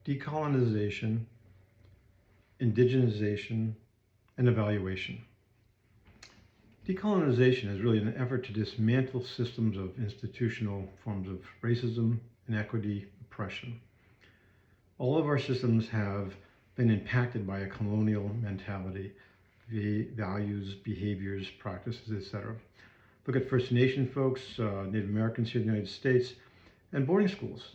decolonization, indigenization, and evaluation. Decolonization is really an effort to dismantle systems of institutional forms of racism, inequity, oppression. All of our systems have been impacted by a colonial mentality, values, behaviors, practices, etc. Look at First Nation folks, Native Americans here in the United States, and boarding schools.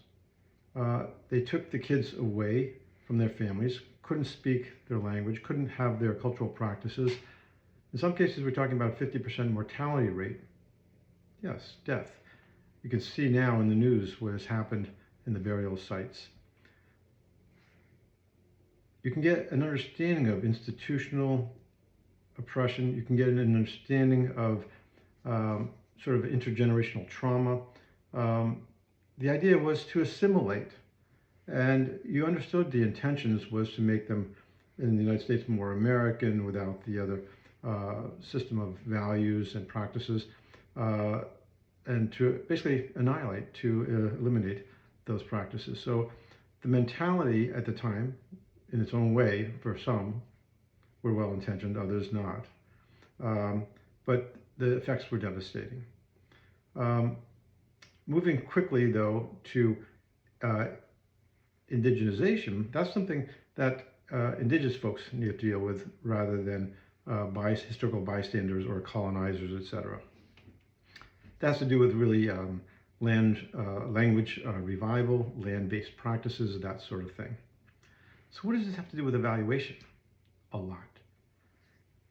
They took the kids away from their families, couldn't speak their language, couldn't have their cultural practices. In some cases, we're talking about a 50% mortality rate. Yes, death. You can see now in the news what has happened in the burial sites. You can get an understanding of institutional oppression. You can get an understanding of sort of intergenerational trauma. The idea was to assimilate, and you understood the intentions was to make them in the United States more American without the other system of values and practices, and to basically annihilate, to eliminate those practices. So the mentality at the time, in its own way, for some were well-intentioned, others not. But the effects were devastating. Moving quickly, though, to indigenization, that's something that indigenous folks need to deal with rather than historical bystanders or colonizers, etc. That has to do with really language revival, land-based practices, that sort of thing. So what does this have to do with evaluation? A lot.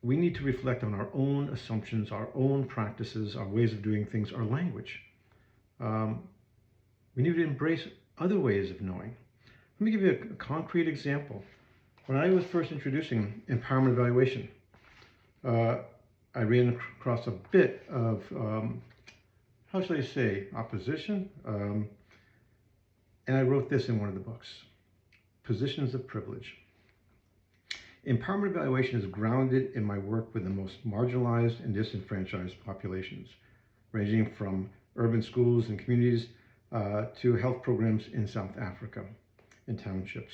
We need to reflect on our own assumptions, our own practices, our ways of doing things, our language. We need to embrace other ways of knowing. Let me give you a concrete example. When I was first introducing empowerment evaluation, I ran across a bit of, how shall I say, opposition. And I wrote this in one of the books, Positions of Privilege. Empowerment evaluation is grounded in my work with the most marginalized and disenfranchised populations, ranging from urban schools and communities to health programs in South Africa, in townships,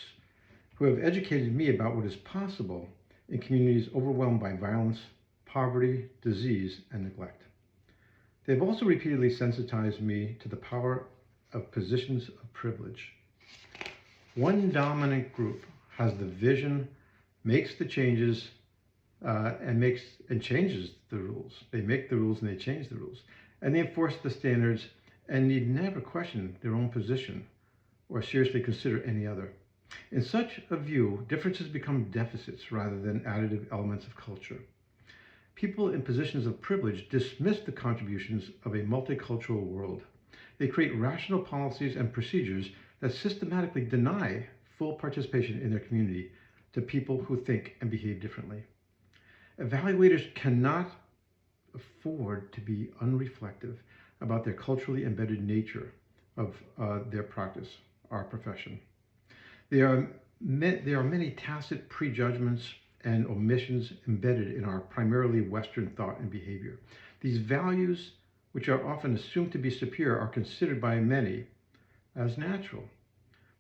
who have educated me about what is possible in communities overwhelmed by violence, poverty, disease, and neglect. They've also repeatedly sensitized me to the power of positions of privilege. One dominant group has the vision, makes the changes, and changes the rules. They make the rules and they change the rules. And they enforce the standards and need never question their own position or seriously consider any other. In such a view, differences become deficits rather than additive elements of culture. People in positions of privilege dismiss the contributions of a multicultural world. They create rational policies and procedures that systematically deny full participation in their community to people who think and behave differently. Evaluators cannot afford to be unreflective about their culturally embedded nature of their practice, our profession. There are many tacit prejudgments and omissions embedded in our primarily Western thought and behavior. These values, which are often assumed to be superior, are considered by many as natural.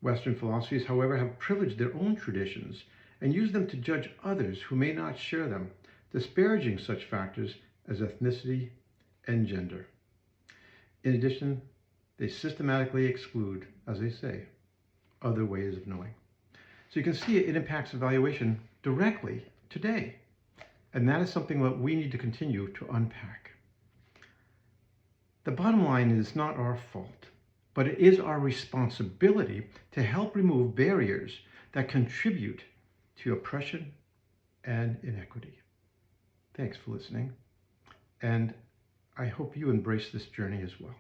Western philosophies, however, have privileged their own traditions and use them to judge others who may not share them, disparaging such factors as ethnicity and gender. In addition, they systematically exclude, as they say, other ways of knowing. So you can see it impacts evaluation directly today. And that is something that we need to continue to unpack. The bottom line is it's not our fault, but it is our responsibility to help remove barriers that contribute to oppression and inequity. Thanks for listening, and I hope you embrace this journey as well.